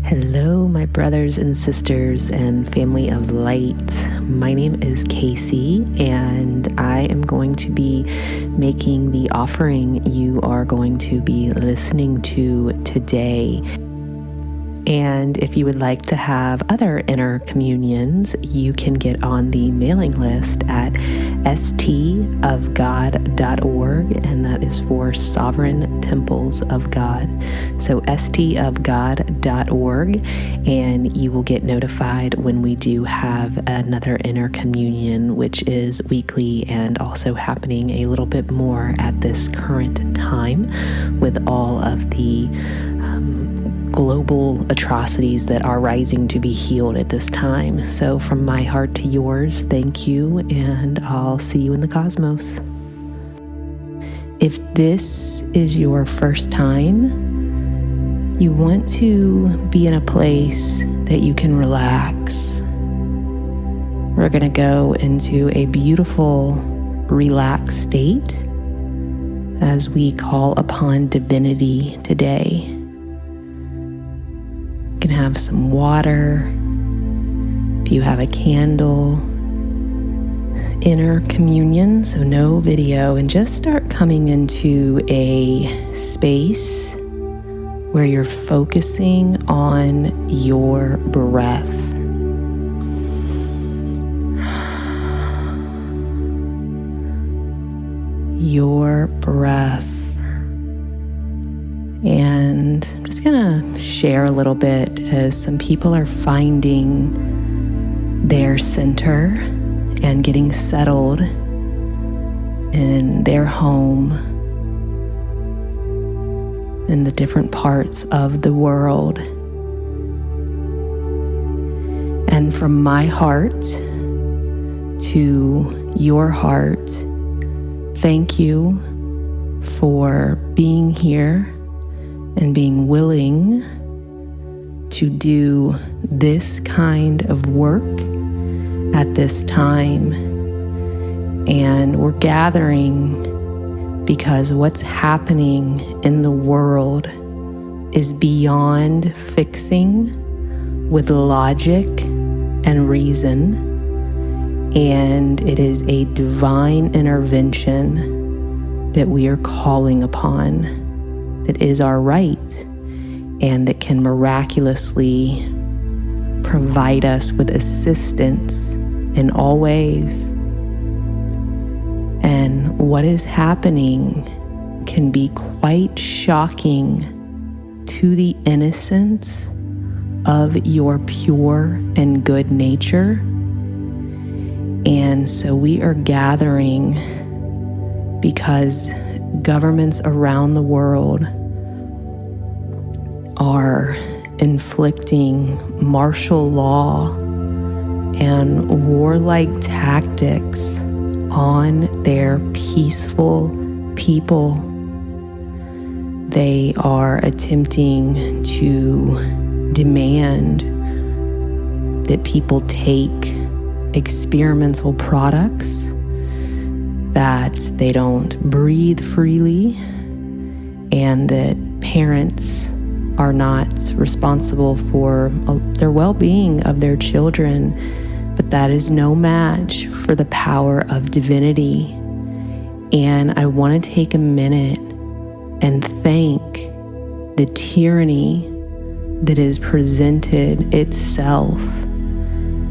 Hello, my brothers and sisters and family of light. My name is Casey, and I am going to be making the offering you are going to be listening to today. And if you would like to have other inner communions, you can get on the mailing list at stofgod.org, and that is for Sovereign Temples of God. So stofgod.org, and you will get notified when we do have another inner communion, which is weekly and also happening a little bit more at this current time with all of the global atrocities that are rising to be healed at this time. So from my heart to yours, thank you, and I'll see you in the cosmos. If this is your first time, you want to be in a place that you can relax. We're going to go into a beautiful, relaxed state as we call upon divinity today. You can have some water, if you have a candle, inner communion, so no video, and just start coming into a space where you're focusing on your breath. Your breath. And I'm just gonna share a little bit as some people are finding their center and getting settled in their home in the different parts of the world. And from my heart to your heart, thank you for being here and being willing to do this kind of work at this time. And we're gathering because what's happening in the world is beyond fixing with logic and reason, and it is a divine intervention that we are calling upon. That is our right, and that can miraculously provide us with assistance in all ways. And what is happening can be quite shocking to the innocence of your pure and good nature. And so we are gathering because governments around the world are inflicting martial law and warlike tactics on their peaceful people. They are attempting to demand that people take experimental products, that they don't breathe freely, and that parents are not responsible for their well-being of their children, but that is no match for the power of divinity. And I want to take a minute and thank the tyranny that is presented itself.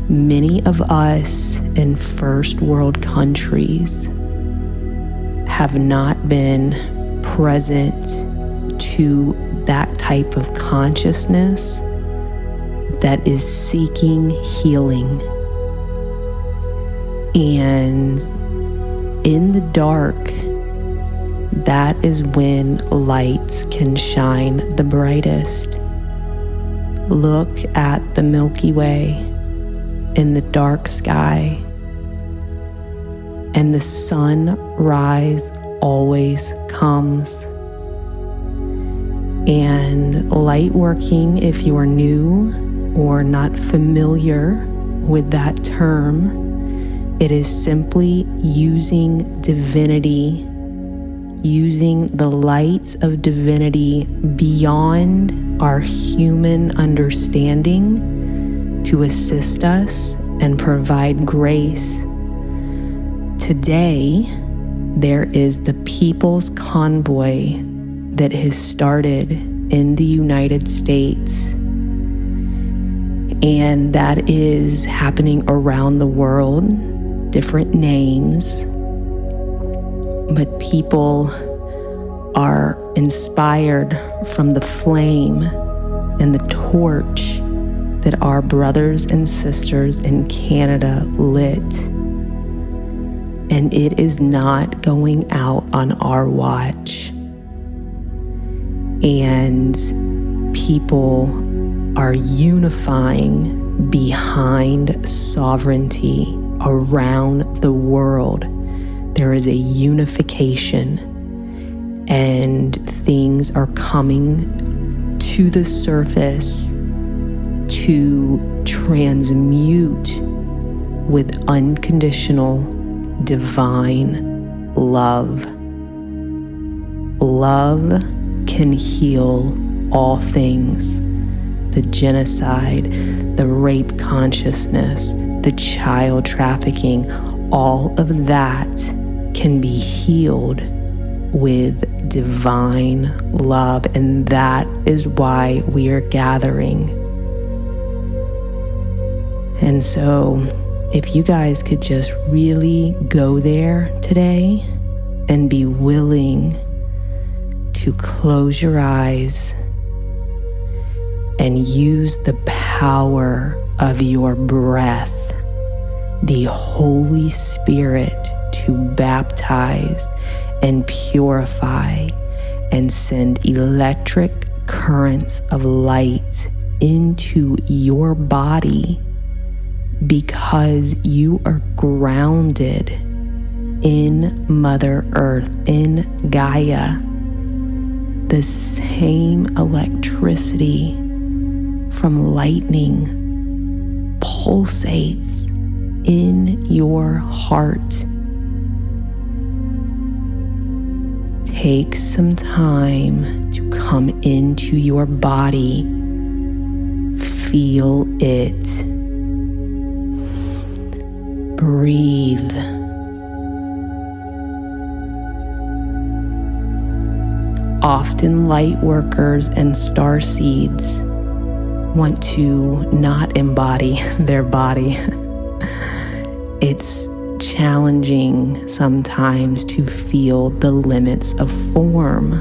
Many of us in first world countries have not been present to that type of consciousness that is seeking healing. And in the dark, that is when lights can shine the brightest. Look at the Milky Way in the dark sky, and the sunrise always comes. And lightworking, if you are new or not familiar with that term, it is simply using divinity using the light of divinity beyond our human understanding to assist us and provide grace. Today, there is the People's Convoy that has started in the United States, and that is happening around the world, different names, but people are inspired from the flame and the torch that our brothers and sisters in Canada lit. And it is not going out on our watch. And people are unifying behind sovereignty around the world. There is a unification, and things are coming to the surface to transmute with unconditional divine love. Love can heal all things. The genocide, the rape consciousness, the child trafficking, all of that can be healed with divine love. And that is why we are gathering. And so, if you guys could just really go there today and be willing to close your eyes and use the power of your breath, the Holy Spirit, to baptize and purify and send electric currents of light into your body, because you are grounded in Mother Earth, in Gaia. The same electricity from lightning pulsates in your heart. Take some time to come into your body. Feel it. Breathe. Often light workers and star seeds want to not embody their body. It's challenging sometimes to feel the limits of form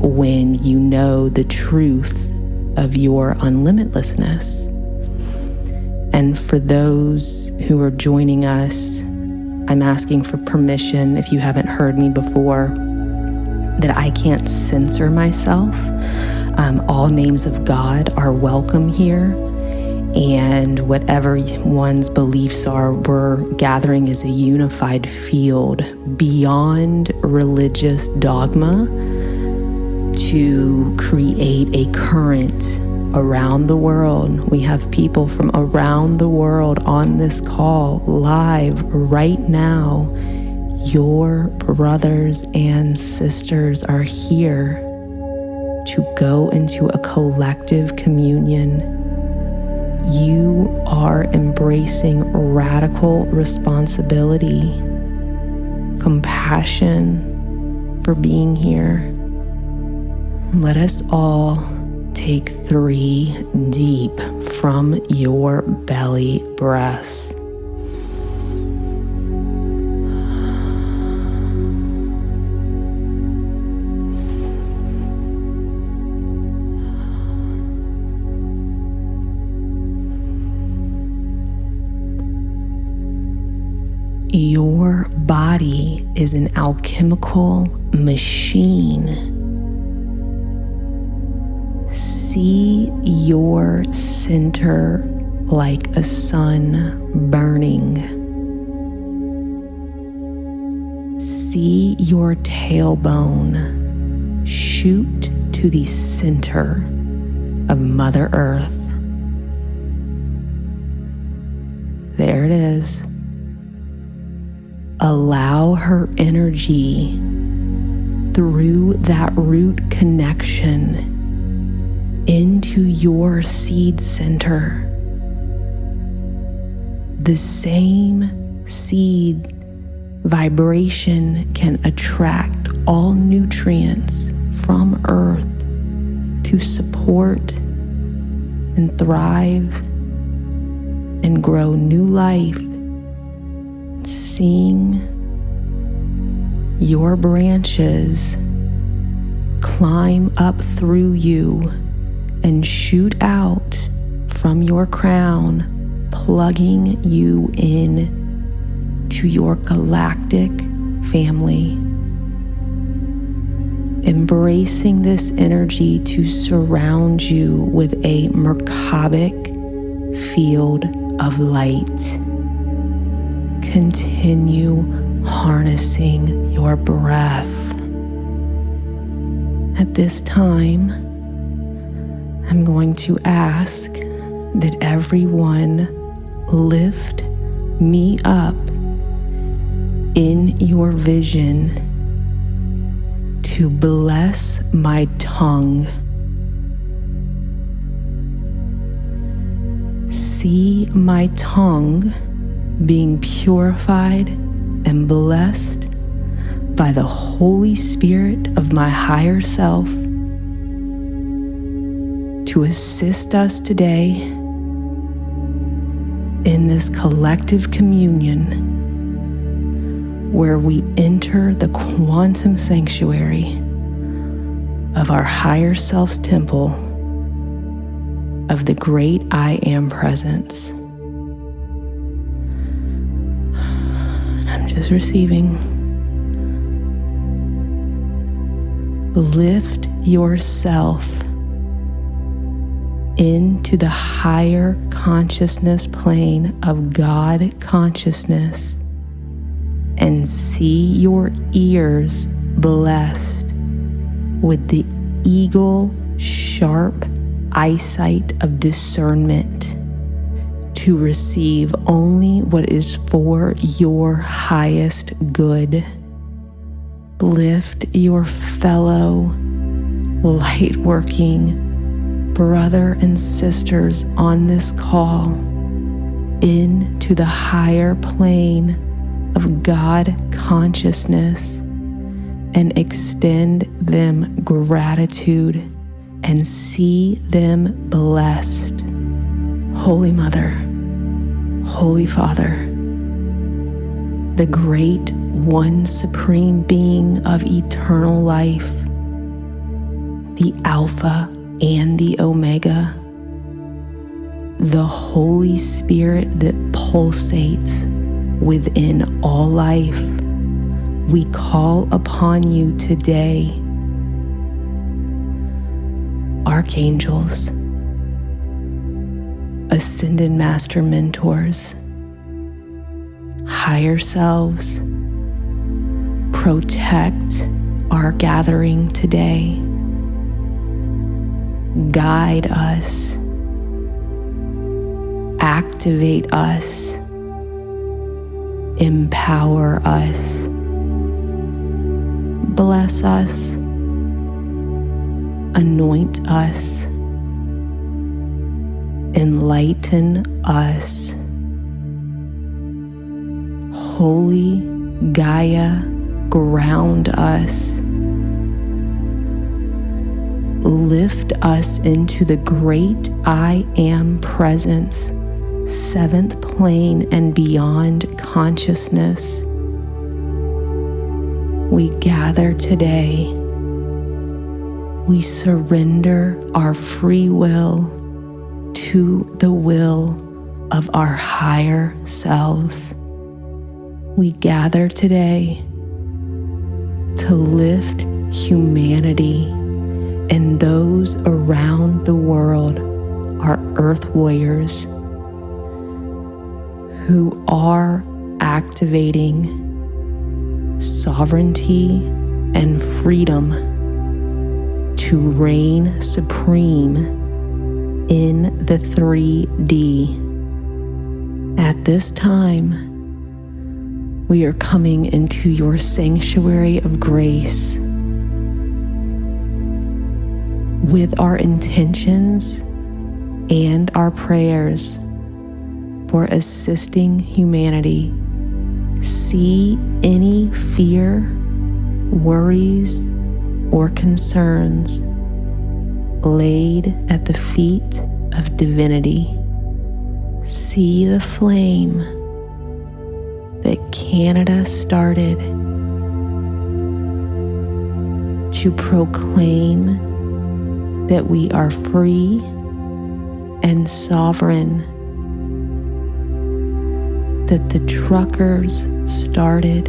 when you know the truth of your unlimitlessness. And for those who are joining us, I'm asking for permission, if you haven't heard me before, that I can't censor myself. All names of God are welcome here. And whatever one's beliefs are, we're gathering as a unified field beyond religious dogma to create a current around the world. We have people from around the world on this call live right now. Your brothers and sisters are here to go into a collective communion. You are embracing radical responsibility, compassion for being here. Let us all take 3 deep from your belly breaths. Your body is an alchemical machine. See your center like a sun burning. See your tailbone shoot to the center of Mother Earth. There it is. Allow her energy through that root connection into your seed center. The same seed vibration can attract all nutrients from earth to support and thrive and grow new life. Seeing your branches climb up through you and shoot out from your crown, plugging you in to your galactic family. Embracing this energy to surround you with a Merkabic field of light. Continue harnessing your breath. At this time, I'm going to ask that everyone lift me up in your vision to bless my tongue. See my tongue being purified and blessed by the Holy Spirit of my higher self to assist us today in this collective communion where we enter the quantum sanctuary of our higher self's temple of the great I Am presence. And I'm just receiving. Lift yourself into the higher consciousness plane of God consciousness and see your ears blessed with the eagle sharp eyesight of discernment to receive only what is for your highest good. Lift your fellow lightworking brother and sisters on this call into the higher plane of God consciousness and extend them gratitude and see them blessed. Holy Mother, Holy Father, the great one supreme being of eternal life, the Alpha and the Omega, the Holy Spirit that pulsates within all life, we call upon you today. Archangels, ascended master mentors, higher selves, protect our gathering today. Guide us, activate us, empower us, bless us, anoint us, enlighten us. Holy Gaia, ground us. Lift us into the great I Am presence, seventh plane and beyond consciousness. We gather today. We surrender our free will to the will of our higher selves. We gather today to lift humanity and those around the world, our earth warriors, who are activating sovereignty and freedom to reign supreme in the 3D. At this time, We are coming into your sanctuary of grace with our intentions and our prayers for assisting humanity. See any fear, worries, or concerns laid at the feet of divinity. See the flame that Canada started to proclaim that we are free and sovereign, that the truckers started.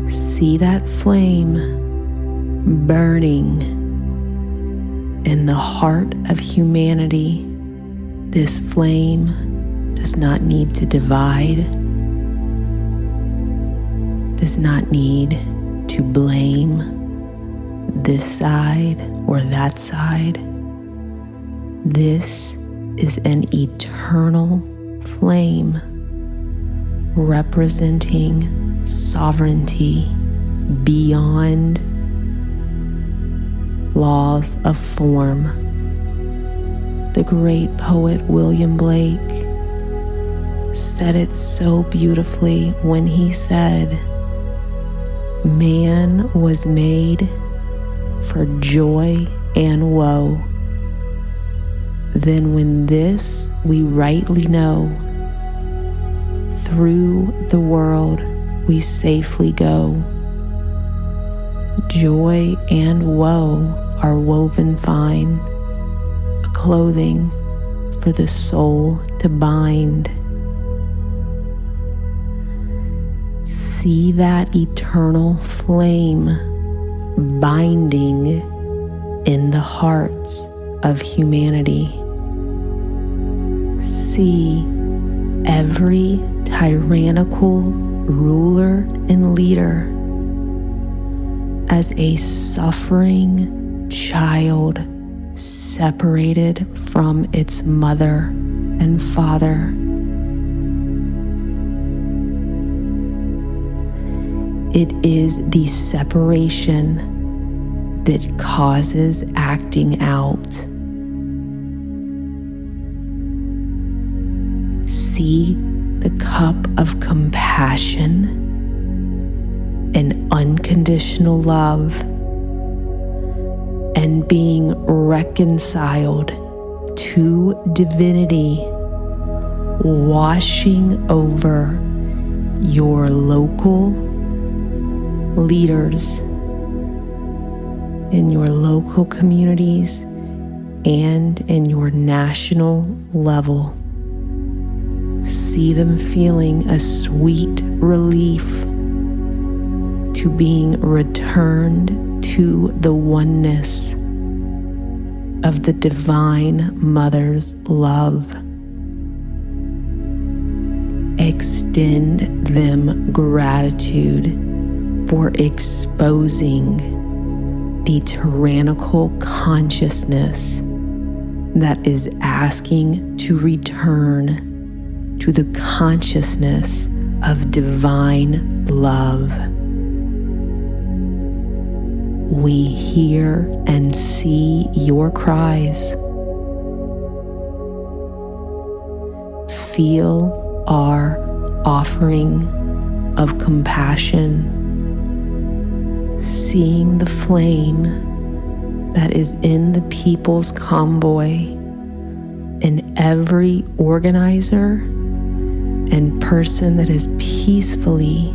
See that flame burning in the heart of humanity. This flame does not need to divide, does not need to blame this side or that side. This is an eternal flame representing sovereignty beyond laws of form. The great poet William Blake said it so beautifully when he said, "Man was made for joy and woe. Then when this we rightly know, through the world we safely go. Joy and woe are woven fine, a clothing for the soul to bind." See that eternal flame binding in the hearts of humanity. See every tyrannical ruler and leader as a suffering child separated from its mother and father. It is the separation that causes acting out. See the cup of compassion and unconditional love, and being reconciled to divinity, washing over your local leaders in your local communities and in your national level. See them feeling a sweet relief to being returned to the oneness of the Divine Mother's love. Extend them gratitude for exposing the tyrannical consciousness that is asking to return to the consciousness of divine love. We hear and see your cries. Feel our offering of compassion, seeing the flame that is in the people's convoy, in every organizer and person that is peacefully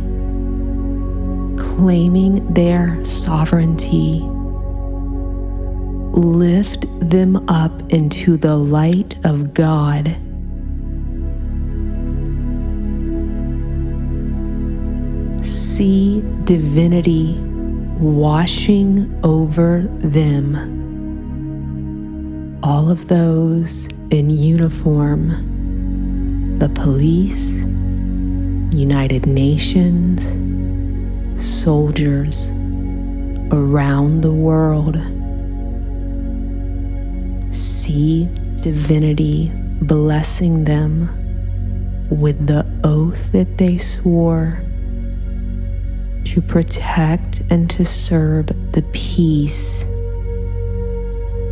claiming their sovereignty. Lift them up into the light of God. See divinity washing over them. All of those in uniform, the police, United Nations, soldiers around the world. See divinity blessing them with the oath that they swore to protect and to serve the peace,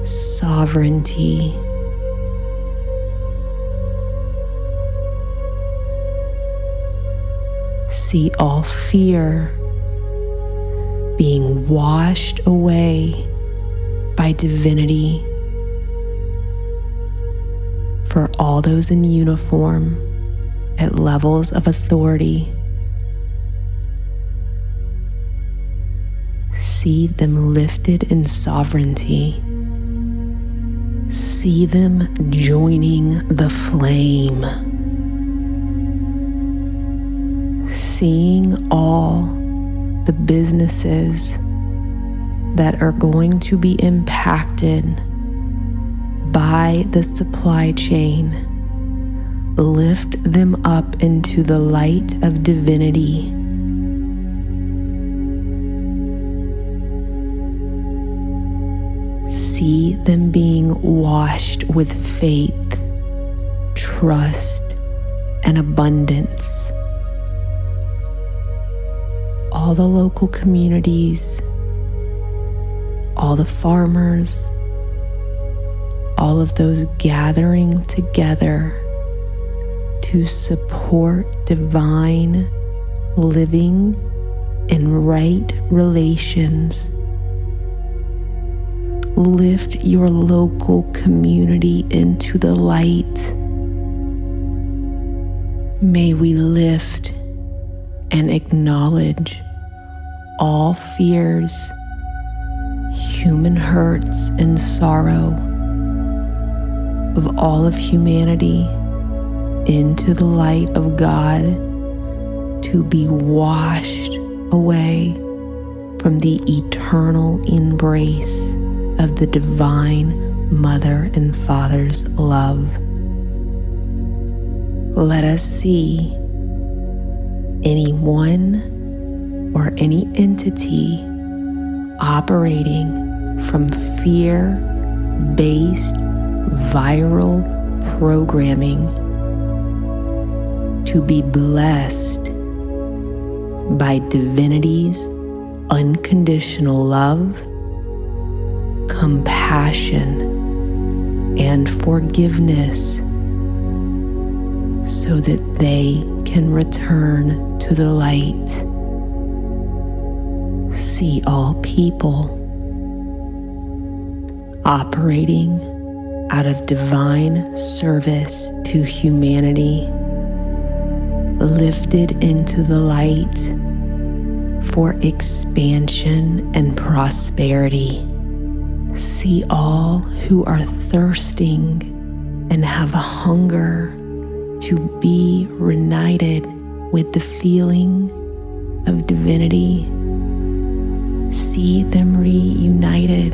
sovereignty, see all fear being washed away by divinity. For all those in uniform at levels of authority, see them lifted in sovereignty. See them joining the flame. Seeing all the businesses that are going to be impacted by the supply chain, lift them up into the light of divinity. See them being washed with faith, trust, and abundance. All the local communities, all the farmers, all of those gathering together to support divine living in right relations. Lift your local community into the light. May we lift and acknowledge all fears, human hurts, and sorrow of all of humanity into the light of God to be washed away from the eternal embrace of the divine Mother and Father's love. Let us see anyone or any entity operating from fear-based viral programming to be blessed by divinity's unconditional love, compassion, and forgiveness, so that they can return to the light. See all people operating out of divine service to humanity, lifted into the light for expansion and prosperity. See all who are thirsting and have a hunger to be reunited with the feeling of divinity. See them reunited.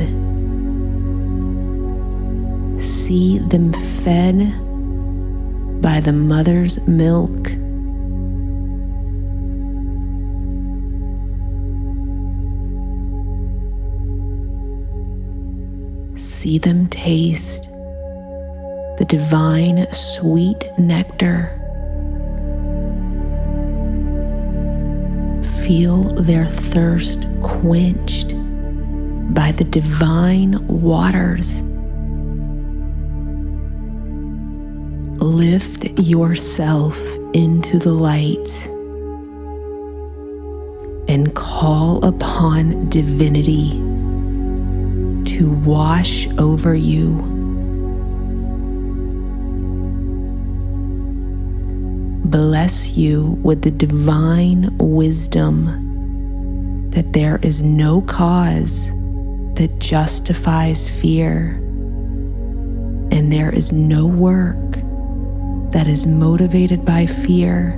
See them fed by the mother's milk. See them taste the divine sweet nectar. Feel their thirst quenched by the divine waters. Lift yourself into the light and call upon divinity to wash over you. Bless you with the divine wisdom that there is no cause that justifies fear, and there is no work that is motivated by fear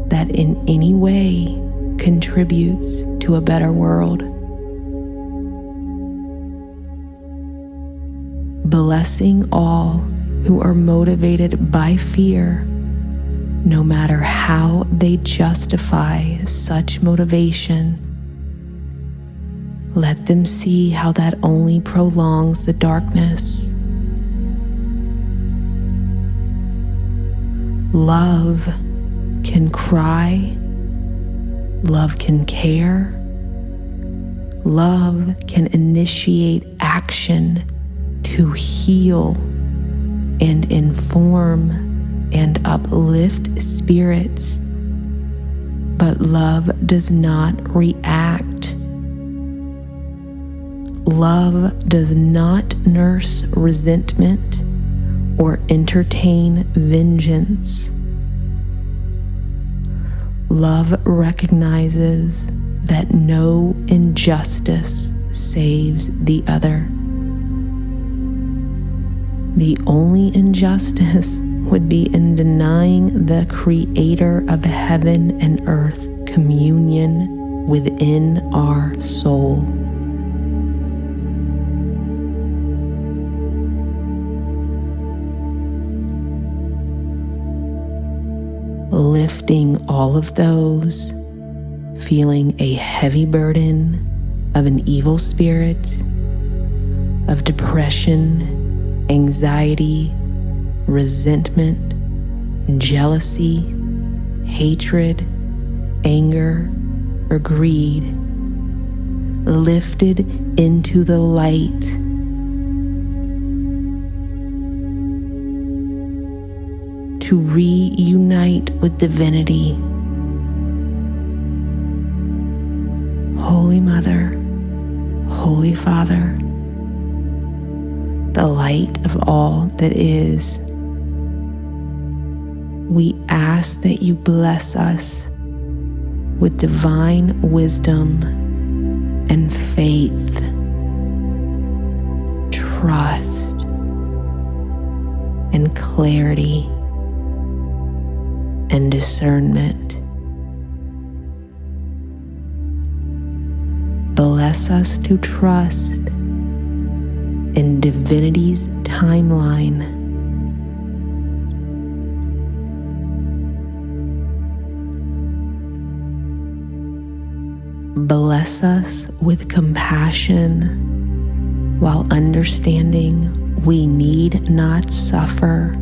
that in any way contributes to a better world. Blessing all who are motivated by fear, no matter how they justify such motivation. Let them see how that only prolongs the darkness. Love can cry. Love can care. Love can initiate action to heal and inform and uplift spirits. But love does not react. Love does not nurse resentment or entertain vengeance. Love recognizes that no injustice saves the other. The only injustice would be in denying the Creator of heaven and earth communion within our soul. Lifting all of those, feeling a heavy burden of an evil spirit, of depression, anxiety, resentment, jealousy, hatred, anger, or greed, lifted into the light. To reunite with divinity. Holy Mother, Holy Father, the light of all that is, we ask that you bless us with divine wisdom and faith, trust, and clarity and discernment. Bless us to trust in divinity's timeline. Bless us with compassion while understanding we need not suffer.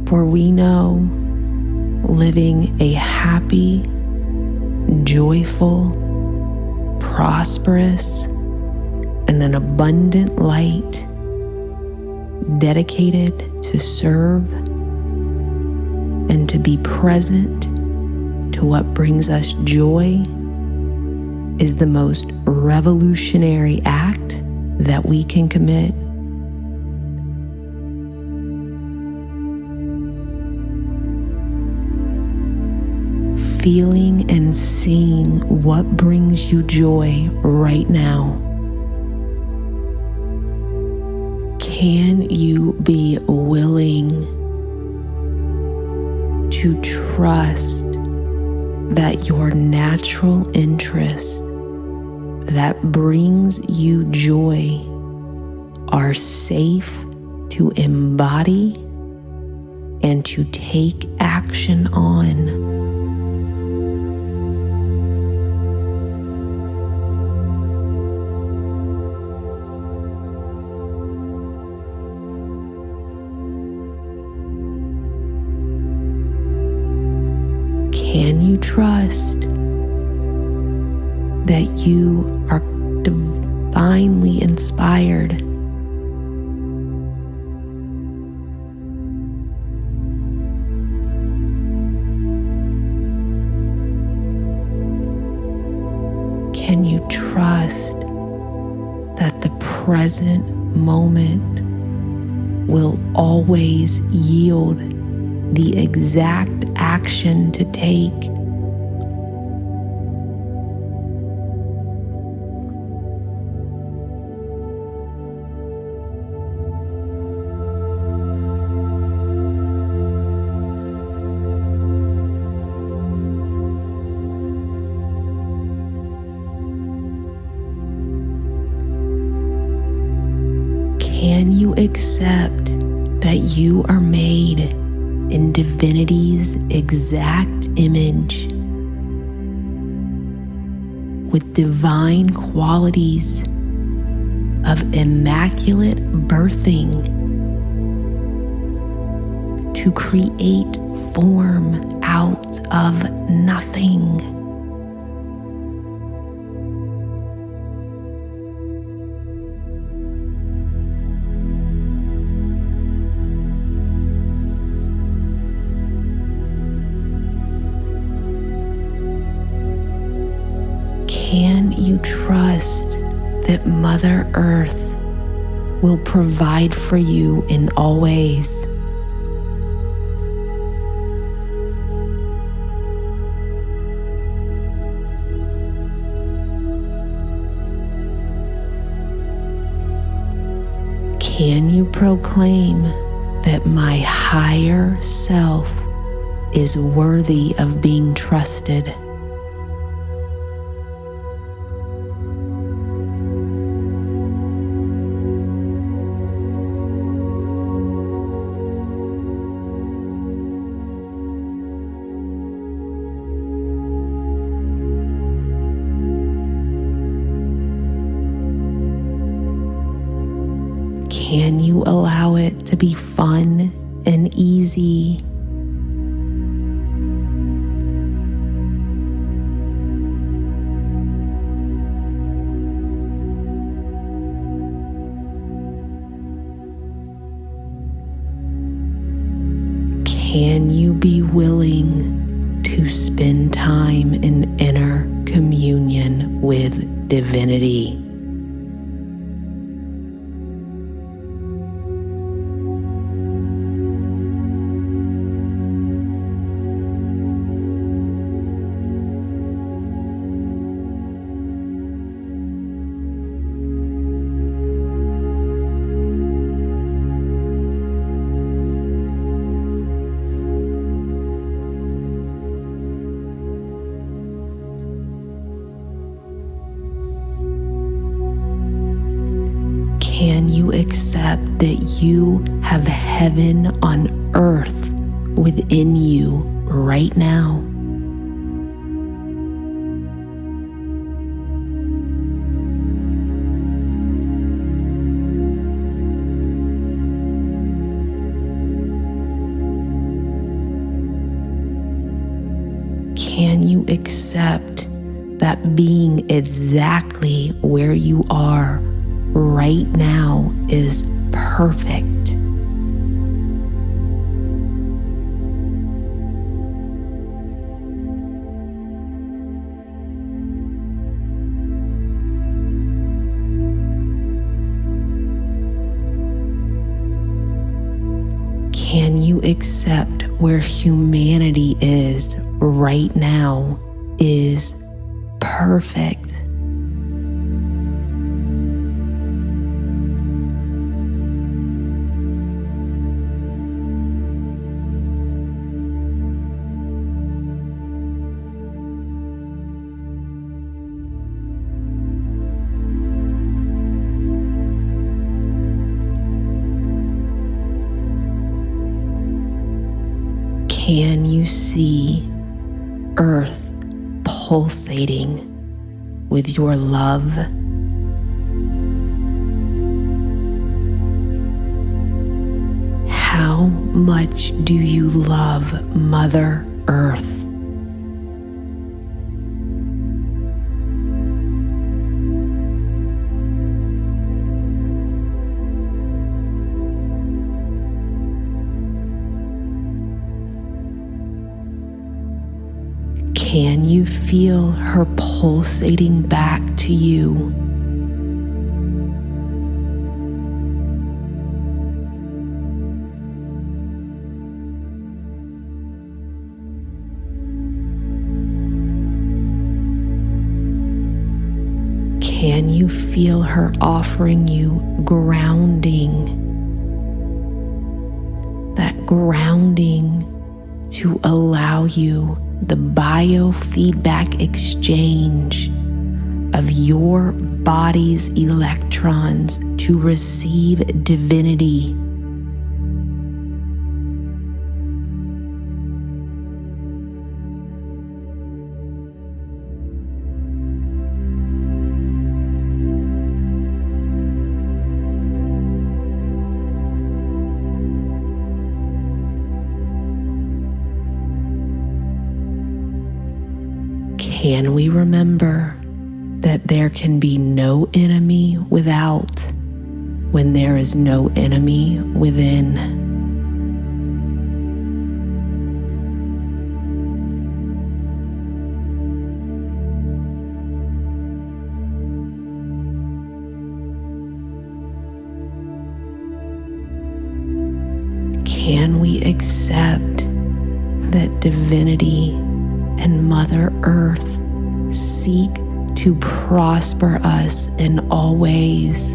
For we know living a happy, joyful, prosperous, and an abundant light dedicated to serve and to be present to what brings us joy is the most revolutionary act that we can commit. Feeling and seeing what brings you joy right now. Can you be willing to trust that your natural interest that brings you joy are safe to embody and to take action on? Can you trust that you are divinely inspired? Can you trust that the present moment will always yield the exact action to take? Can you accept that you are made in divinity's exact image, with divine qualities of immaculate birthing to create form out of nothing. Can you trust that Mother Earth will provide for you in all ways? Can you proclaim that my higher self is worthy of being trusted? Can you allow it to be fun and easy? Can you be willing to spend time in inner communion with divinity? Can you accept that you have heaven on earth within you right now? Can you accept that being exactly where you are right now is perfect? Can you accept where humanity is right now is perfect? Can you see Earth pulsating with your love? How much do you love Mother Earth? Can you feel her pulsating back to you? Can you feel her offering you grounding? That grounding to allow you the biofeedback exchange of your body's electrons to receive divinity. Can we remember that there can be no enemy without when there is no enemy within? Can we accept that divinity and Mother Earth seek to prosper us in all ways?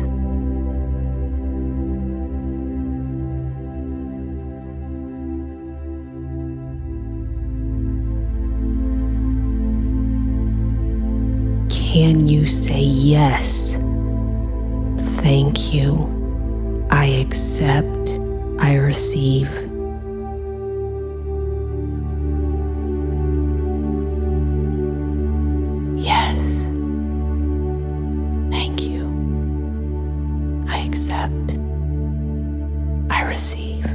Can you say yes? Thank you. I accept. I receive. Yes. Thank you. I accept. I receive.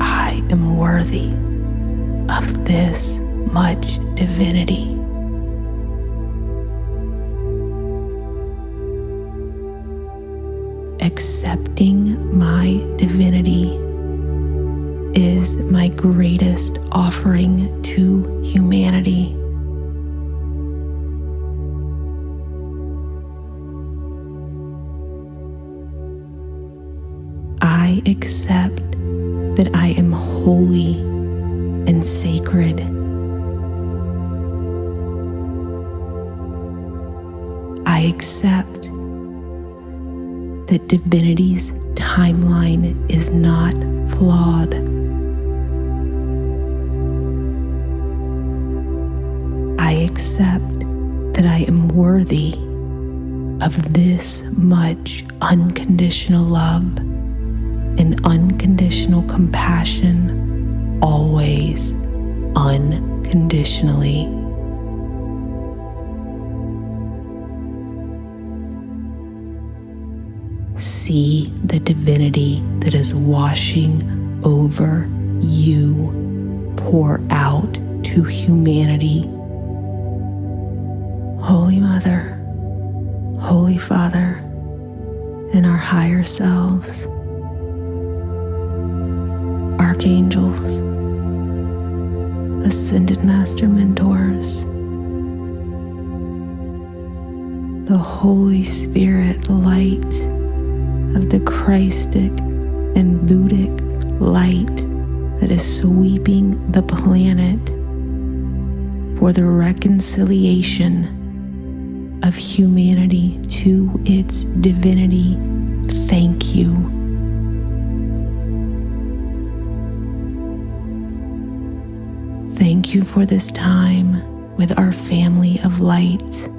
I am worthy of this much divinity. Accepting my divinity is my greatest offering to humanity. I accept that I am holy and sacred. I accept that divinity's timeline is not flawed. I accept that I am worthy of this much unconditional love and unconditional compassion, always unconditionally. See the divinity that is washing over you pour out to humanity. Holy Mother, Holy Father, and our higher selves, archangels, ascended master mentors, the Holy Spirit light of the Christic and Buddhic light that is sweeping the planet for the reconciliation of humanity to its divinity. Thank you. Thank you for this time with our family of light.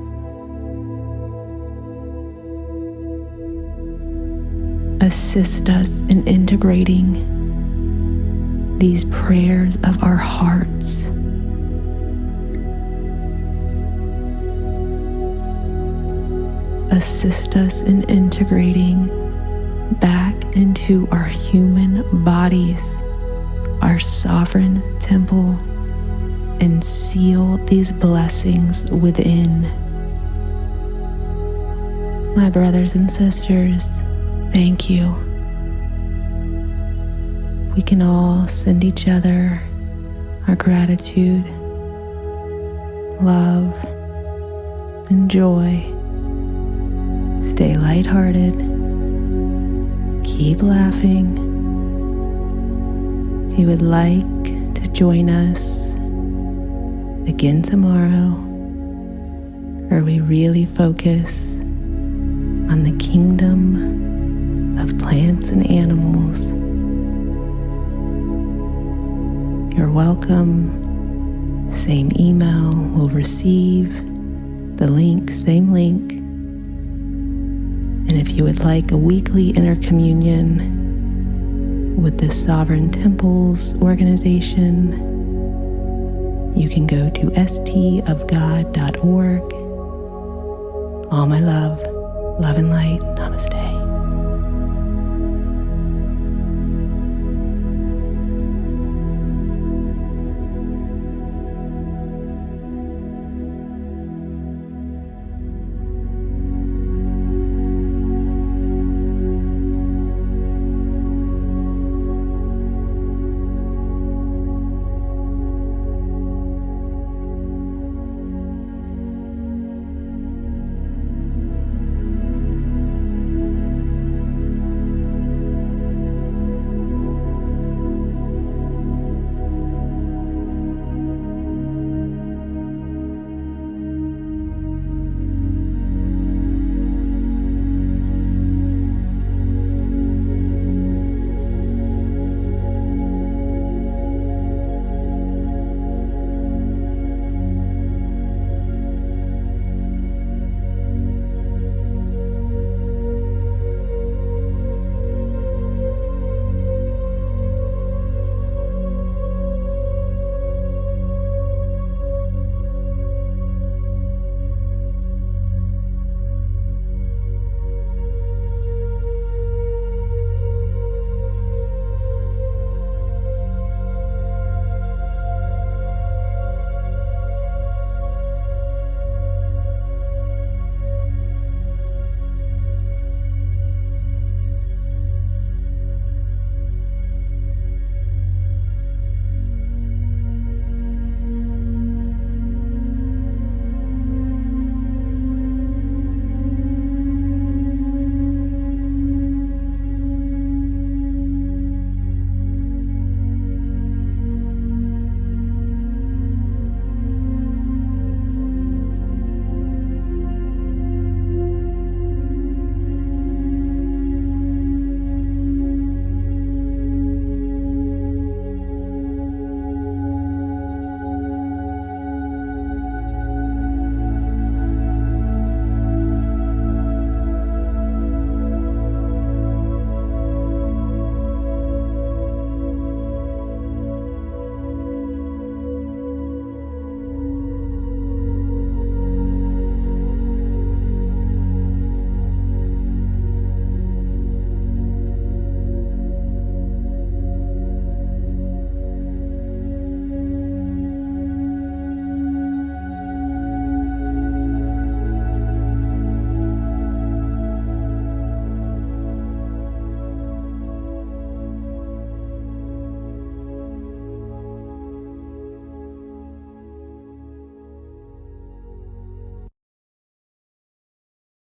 Assist us in integrating these prayers of our hearts. Assist us in integrating back into our human bodies, our sovereign temple, and seal these blessings within. My brothers and sisters, thank you. We can all send each other our gratitude, love, and joy. Stay lighthearted. Keep laughing. If you would like to join us again tomorrow, where we really focus on the kingdom of plants and animals, you're welcome. Same email will receive the link, same link. And if you would like a weekly intercommunion with the Sovereign Temples organization, you can go to stofgod.org. All my love and light. Namaste.